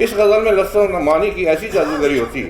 اس غزل میں لفظ و معنی کی ایسی جادوگری ہوتی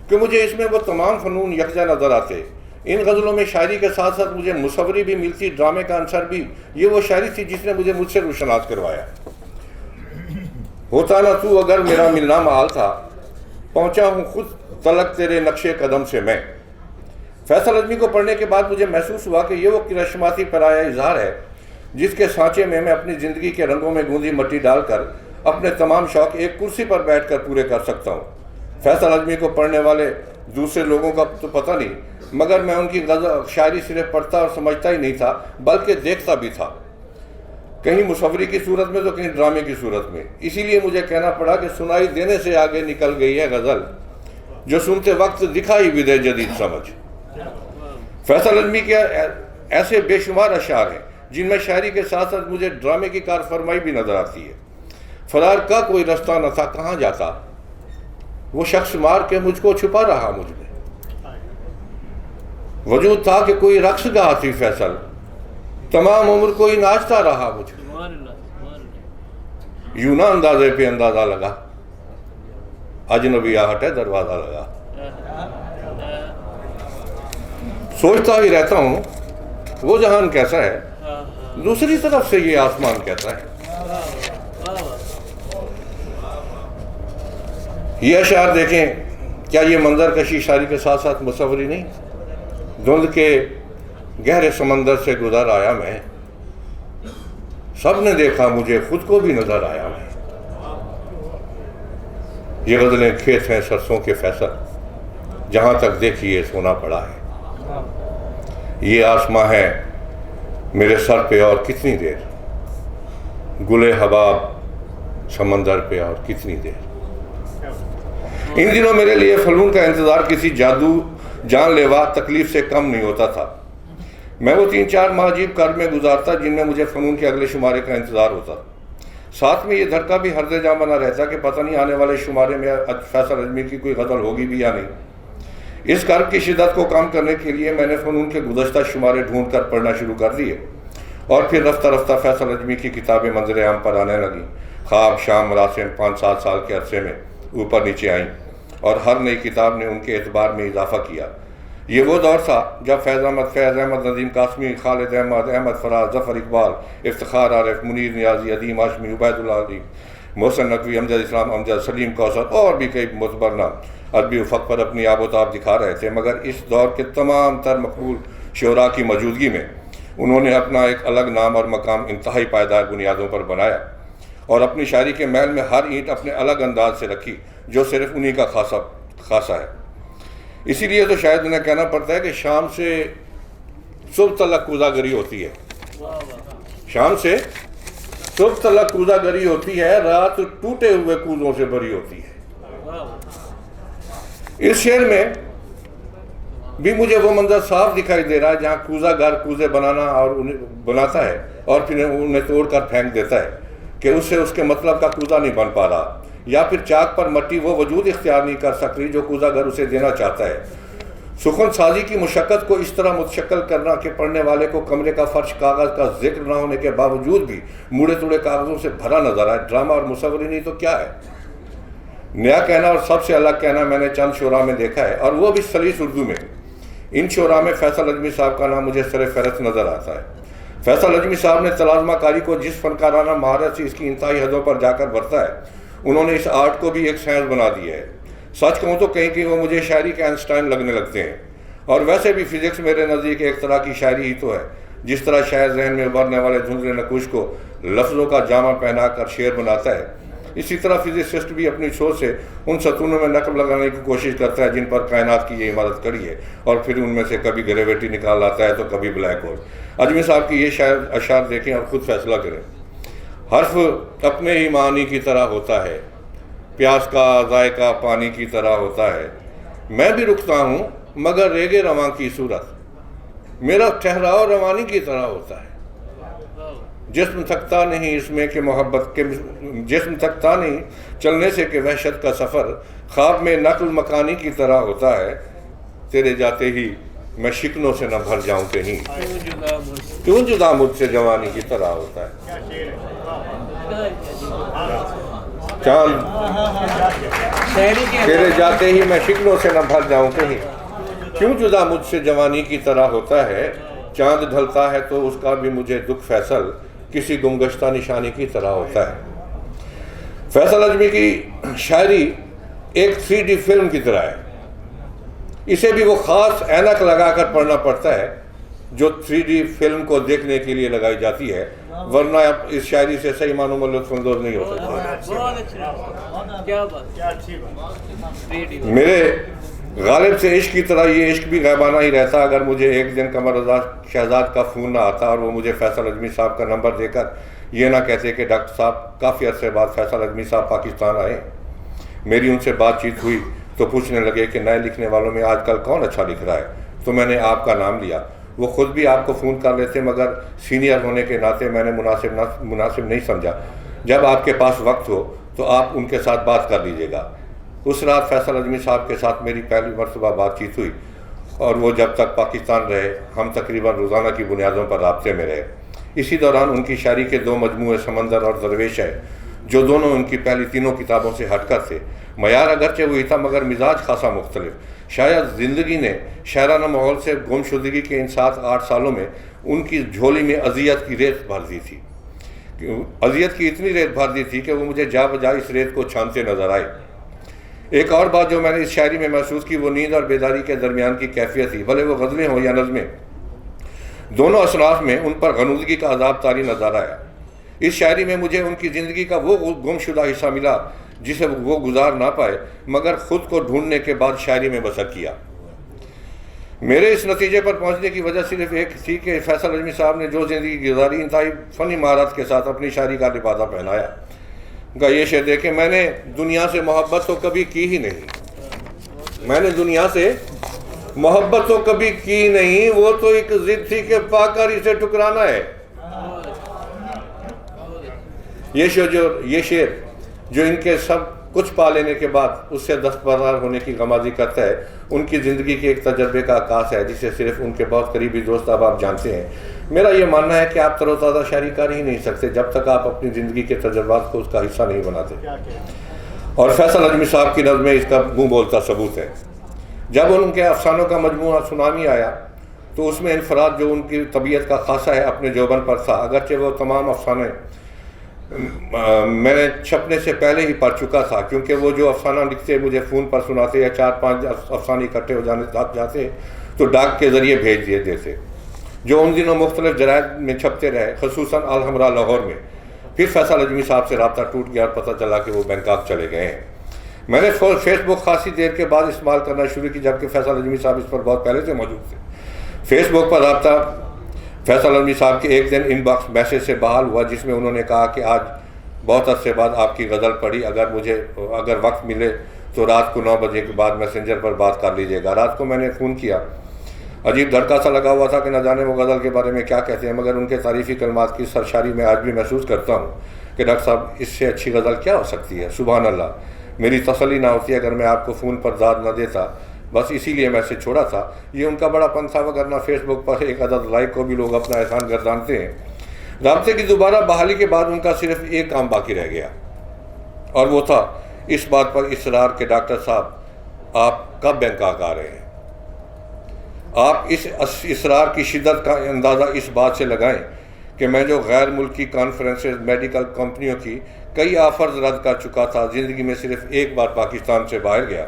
کہ مجھے اس میں وہ تمام فنون یکجا نظر آتے۔ ان غزلوں میں شاعری کے ساتھ ساتھ مجھے مصوری بھی ملتی، ڈرامے کا عنصر بھی۔ یہ وہ شاعری تھی جس نے مجھے مجھ سے روشناس کروایا۔ ہوتا نہ تو اگر میرا ملنا محال تھا، پہنچا ہوں خود تلک تیرے نقش قدم سے میں۔ فیصل اعظمی کو پڑھنے کے بعد مجھے محسوس ہوا کہ یہ وہ کرشماتی پرایا اظہار ہے جس کے سانچے میں میں اپنی زندگی کے رنگوں میں گوندی مٹی ڈال کر اپنے تمام شوق ایک کرسی پر بیٹھ کر پورے کر سکتا ہوں۔ فیصل اعظمی کو پڑھنے والے دوسرے لوگوں کا تو پتہ نہیں، مگر میں ان کی غزل شاعری صرف پڑھتا اور سمجھتا ہی نہیں تھا بلکہ دیکھتا بھی تھا، کہیں مصوری کی صورت میں تو کہیں ڈرامے کی صورت میں۔ اسی لیے مجھے کہنا پڑا کہ سنائی دینے سے آگے نکل گئی ہے غزل، جو سنتے وقت دکھائی بھی دے جدید سمجھ۔ فیصل اعظمی کے ایسے بے شمار اشعار ہیں جن میں شاعری کے ساتھ ساتھ مجھے ڈرامے کی کار فرمائی بھی نظر آتی ہے۔ فرار کا کوئی رستہ نہ تھا کہاں جاتا، وہ شخص مار کے مجھ کو چھپا رہا مجھ میں۔ وجود تھا کہ کوئی رقص گاہ تھی فیصل، تمام عمر کوئی ناچتا رہا مجھ میں۔ یوں نہ اندازے پہ اندازہ لگا، اجنبی آہٹ ہے دروازہ لگا۔ سوچتا ہی رہتا ہوں وہ جہان کیسا ہے، دوسری طرف سے یہ آسمان کیسا ہے۔ یہ اشعار دیکھیں، کیا یہ منظر کشی شاعری کے ساتھ ساتھ مصوری نہیں؟ دھند کے گہرے سمندر سے گزر آیا میں، سب نے دیکھا مجھے خود کو بھی نظر آیا میں۔ یہ غزلیں کھیت ہیں سرسوں کے فیصل، جہاں تک دیکھیے سونا پڑا ہے۔ یہ آسماں ہے میرے سر پہ اور کتنی دیر، گلے حباب سمندر پہ اور کتنی دیر۔ ان دنوں میرے لیے فنون کا انتظار کسی جادو جان لیوا تکلیف سے کم نہیں ہوتا تھا۔ میں وہ 3-4 ماہ عجیب کر میں گزارتا جن میں مجھے فنون کے اگلے شمارے کا انتظار ہوتا، ساتھ میں یہ دھڑکا بھی ہر جاں بنا رہتا کہ پتہ نہیں آنے والے شمارے میں فیصل اعظمی کی کوئی غزل ہوگی بھی یا نہیں۔ اس کرب کی شدت کو کم کرنے کے لیے میں نے فنون کے گزشتہ شمارے ڈھونڈ کر پڑھنا شروع کر دیے، اور پھر رفتہ رفتہ فیصل اعظمی کی کتابیں منظر عام پر آنے لگیں۔ خواب، شام، مراسم 5-7 سال کے عرصے میں اوپر نیچے آئیں، اور ہر نئی کتاب نے ان کے اعتبار میں اضافہ کیا۔ یہ وہ دور تھا جب فیض احمد، ندیم قاسمی، خالد احمد فراز، ظفر اقبال، افتخار عارف، منیر نیازی، عظیم ہاشمی، عبید اللہ علی، محسن نقوی، امجد اسلام امجد، سلیم کوثر اور بھی کئی معتبر نام ادبی افق پر اپنی آب و تاب دکھا رہے تھے، مگر اس دور کے تمام تر مقبول شعراء کی موجودگی میں انہوں نے اپنا ایک الگ نام اور مقام انتہائی پائیدار بنیادوں پر بنایا، اور اپنی شاعری کے محل میں ہر اینٹ اپنے الگ انداز سے رکھی جو صرف انہی کا خاصہ ہے۔ اسی لیے تو شاید انہیں کہنا پڑتا ہے کہ شام سے صبح تلک کوزہ گری ہوتی ہے، شام سے صبح تلک کوزہ گری ہوتی ہے، رات ٹوٹے ہوئے کوزوں سے بری ہوتی ہے۔ اس شعر میں بھی مجھے وہ منظر صاف دکھائی دے رہا ہے جہاں کوزہ گر کوزے بناتا ہے اور پھر انہیں توڑ کر پھینک دیتا ہے کہ اس سے اس کے مطلب کا کوزہ نہیں بن پا رہا، یا پھر چاک پر مٹی وہ وجود اختیار نہیں کر سک رہی جو کوزہ گر اسے دینا چاہتا ہے۔ سخن سازی کی مشقت کو اس طرح متشکل کرنا کہ پڑھنے والے کو کمرے کا فرش کاغذ کا ذکر نہ ہونے کے باوجود بھی موڑے توڑے کاغذوں سے بھرا نظر آئے، ڈرامہ اور مصوری نہیں تو کیا ہے۔ نیا کہنا اور سب سے الگ کہنا میں نے چند شعراء میں دیکھا ہے، اور وہ بھی سلیس اردو میں۔ ان شعراء میں فیصل اعظمی صاحب کا نام مجھے سر فہرست نظر آتا ہے۔ فیصل اعظمی صاحب نے تلازمہ کاری کو جس فنکارانہ مہارت سے اس کی انتہائی حدوں پر جا کر برتا ہے، انہوں نے اس آرٹ کو بھی ایک سائنس بنا دیا ہے۔ سچ کہوں تو کہیں وہ مجھے شاعری کے آئنسٹائن لگنے لگتے ہیں، اور ویسے بھی فزکس میرے نزدیک ایک طرح کی شاعری ہی تو ہے۔ جس طرح شاعر ذہن میں ابھرنے والے دھندلے نقوش کو لفظوں کا جامع پہنا کر شعر بناتا ہے، اسی طرح فزسسٹ بھی اپنی سوچ سے ان ستونوں میں نقب لگانے کی کوشش کرتا ہے جن پر کائنات کی یہ عمارت کڑی ہے، اور پھر ان میں سے کبھی گریویٹی نکال لاتا ہے تو کبھی بلیک ہول۔ اعظمی صاحب کی یہ اشعار دیکھیں اور خود فیصلہ کریں۔ حرف اپنے ہی معنی کی طرح ہوتا ہے، پیاس کا ذائقہ پانی کی طرح ہوتا ہے، میں بھی رکتا ہوں مگر ریگے رواں کی صورت، میرا ٹھہراؤ روانی کی طرح ہوتا ہے۔ جسم تھکتا نہیں اس میں کہ محبت کے، جسم تھکتا نہیں چلنے سے کہ وحشت کا سفر، خواب میں نقل مکانی کی طرح ہوتا ہے، تیرے جاتے ہی میں شکنوں سے نہ بھر جاؤں کہیں، کیوں جدا مجھ سے جوانی کی طرح ہوتا ہے۔ چاند تیرے جاتے ہی میں شکلوں سے نہ بھر جاؤں کہیں، کیوں جدا مجھ سے جوانی کی طرح ہوتا ہے، چاند ڈھلتا ہے تو اس کا بھی مجھے دکھ فیصل کسی گمگشتہ نشانی کی طرح ہوتا ہے۔ فیصل اجمی کی شاعری ایک 3D فلم کی طرح ہے، اسے بھی وہ خاص اینک لگا کر پڑھنا پڑتا ہے جو 3D فلم کو دیکھنے کے لیے لگائی جاتی ہے، ورنہ اس شاعری سے صحیح معنوں میں لطف اندوز نہیں ہو سکتے۔ میرے غالب سے عشق کی طرح یہ عشق بھی غیبانہ ہی رہتا اگر مجھے ایک دن قمر رضا شہزاد کا فون نہ آتا اور وہ مجھے فیصل اجمی صاحب کا نمبر دے کر یہ نہ کہتے کہ ڈاکٹر صاحب کافی عرصے بعد فیصل اجمی صاحب پاکستان آئے۔ میری ان سے بات چیت ہوئی تو پوچھنے لگے کہ نئے لکھنے والوں میں آج کل کون اچھا لکھ رہا ہے، تو میں نے آپ کا نام لیا۔ وہ خود بھی آپ کو فون کر لیتے مگر سینئر ہونے کے ناطے میں نے مناسب نہیں سمجھا، جب آپ کے پاس وقت ہو تو آپ ان کے ساتھ بات کر لیجیے گا۔ اس رات فیصل اجمی صاحب کے ساتھ میری پہلی مرتبہ بات چیت ہوئی اور وہ جب تک پاکستان رہے ہم تقریباً روزانہ کی بنیادوں پر رابطے میں رہے۔ اسی دوران ان کی شاعری کے 2 مجموعے سمندر اور درویش ہے جو دونوں ان کی پہلی تینوں کتابوں سے ہٹ کر تھے۔ معیار اگرچہ وہی تھا مگر مزاج خاصا مختلف۔ شاید زندگی نے شاعرانہ ماحول سے گم شدگی کے ان 7-8 سالوں میں ان کی جھولی میں اذیت کی ریت بھر دی تھی، اذیت کی اتنی ریت بھر دی تھی کہ وہ مجھے جا بجا اس ریت کو چھانتے نظر آئے۔ ایک اور بات جو میں نے اس شاعری میں محسوس کی وہ نیند اور بیداری کے درمیان کی کیفیت تھی، بھلے وہ غزلیں ہوں یا نظمیں، دونوں اصناف میں ان پر غنودگی کا عذاب طاری نظر آیا۔ اس شاعری میں مجھے ان کی زندگی کا وہ گم شدہ حصہ ملا جسے وہ گزار نہ پائے مگر خود کو ڈھونڈنے کے بعد شاعری میں بسر کیا۔ میرے اس نتیجے پر پہنچنے کی وجہ صرف ایک تھی کہ فیصل اجمی صاحب نے جو زندگی گزاری انتہائی فنی مہارت کے ساتھ اپنی شاعری کا لبادہ پہنایا۔ یہ شعر دیکھیں، میں نے دنیا سے محبت تو کبھی کی ہی نہیں، میں نے دنیا سے محبت تو کبھی کی نہیں، وہ تو ایک ضد تھی کہ پا کر اسے ٹکرانا ہے۔ یہ شعر جو ان کے سب کچھ پا لینے کے بعد اس سے دستبردار ہونے کی غمازی کرتا ہے، ان کی زندگی کے ایک تجربے کا عکاس ہے جسے صرف ان کے بہت قریبی دوست احباب جانتے ہیں۔ میرا یہ ماننا ہے کہ آپ تر و تازہ شاعری کر ہی نہیں سکتے جب تک آپ اپنی زندگی کے تجربات کو اس کا حصہ نہیں بناتے، اور فیصل اجمی صاحب کی نظمیں اس کا منہ بولتا ثبوت ہے۔ جب ان کے افسانوں کا مجموعہ سونامی آیا تو اس میں انفراد جو ان کی طبیعت کا خاصہ ہے اپنے جوبن پر تھا، اگرچہ وہ تمام افسانے میں نے چھپنے سے پہلے ہی پڑھ چکا تھا، کیونکہ وہ جو افسانہ لکھتے مجھے فون پر سناتے یا 4-5 افسانے اکٹھے ہو جاتے تو ڈاک کے ذریعے بھیج دیے دیتے، جو ان دنوں مختلف جرائد میں چھپتے رہے، خصوصاً الحمرا لاہور میں۔ پھر فیصل اجمی صاحب سے رابطہ ٹوٹ گیا اور پتہ چلا کہ وہ بینکاک چلے گئے ہیں۔ میں نے فیس بک خاصی دیر کے بعد استعمال کرنا شروع کی جبکہ فیصل اجمی صاحب اس پر بہت پہلے سے موجود تھے۔ فیس بک پر رابطہ فیصل اجمی صاحب کے ایک دن ان باکس میسیج سے بحال ہوا جس میں انہوں نے کہا کہ آج بہت عرصے بعد آپ کی غزل پڑھی، اگر وقت ملے تو رات کو 9 بجے کے بعد میسنجر پر بات کر لیجیے گا۔ رات کو میں نے فون کیا، عجیب دھڑکا سا لگا ہوا تھا کہ نہ جانے وہ غزل کے بارے میں کیا کہتے ہیں، مگر ان کے تعریفی کلمات کی سرشاری میں آج بھی محسوس کرتا ہوں کہ ڈاکٹر صاحب اس سے اچھی غزل کیا ہو سکتی ہے۔ سبحان اللہ، میری تسلی نہ ہوتی اگر میں آپ کو فون پر داد نہ دیتا، بس اسی لیے میسج چھوڑا تھا۔ یہ ان کا بڑا پن تھا، وگرنہ فیس بک پر ایک عدد لائک کو بھی لوگ اپنا احسان گردانتے ہیں۔ رابطے کی دوبارہ بحالی کے بعد ان کا صرف ایک کام باقی رہ گیا اور وہ تھا اس بات پر اصرار کہ ڈاکٹر صاحب آپ کب بینکاک آ رہے ہیں۔ آپ اس اصرار کی شدت کا اندازہ اس بات سے لگائیں کہ میں جو غیر ملکی کانفرنسز میڈیکل کمپنیوں کی کئی آفرز رد کر چکا تھا، زندگی میں صرف ایک بار پاکستان سے باہر گیا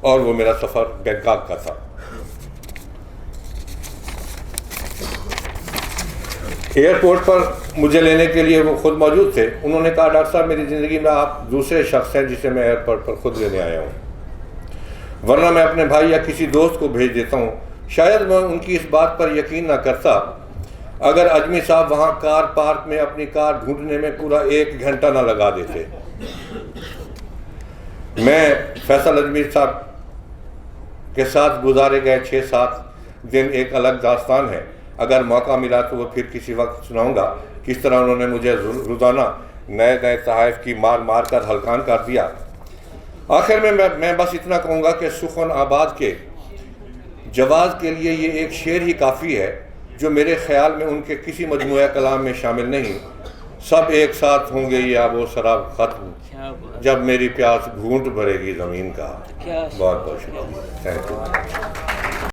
اور وہ میرا سفر بینکاک کا تھا۔ ایئرپورٹ پر مجھے لینے کے لیے وہ خود موجود تھے۔ انہوں نے کہا ڈاکٹر صاحب میری زندگی میں آپ دوسرے شخص ہیں جسے میں ایئرپورٹ پر خود لینے آیا ہوں، ورنہ میں اپنے بھائی یا کسی دوست کو بھیج دیتا ہوں۔ شاید میں ان کی اس بات پر یقین نہ کرتا اگر اجمی صاحب وہاں کار پارک میں اپنی کار ڈھونڈنے میں پورا 1 گھنٹہ نہ لگا دیتے۔ میں فیصل اجمی صاحب کے ساتھ گزارے گئے 6-7 دن ایک الگ داستان ہے، اگر موقع ملا تو وہ پھر کسی وقت سناؤں گا کس طرح انہوں نے مجھے روزانہ نئے تحائف کی مار کر ہلکان کر دیا۔ آخر میں بس اتنا کہوں گا کہ سخن آباد کے جواز کے لیے یہ ایک شعر ہی کافی ہے جو میرے خیال میں ان کے کسی مجموعہ کلام میں شامل نہیں، سب ایک ساتھ ہوں گے یہ آب و سراب ختم کیا بات جب میری پیاس گھونٹ بھرے گی زمین کا کیا بہت بہت شکریہ تھینک یو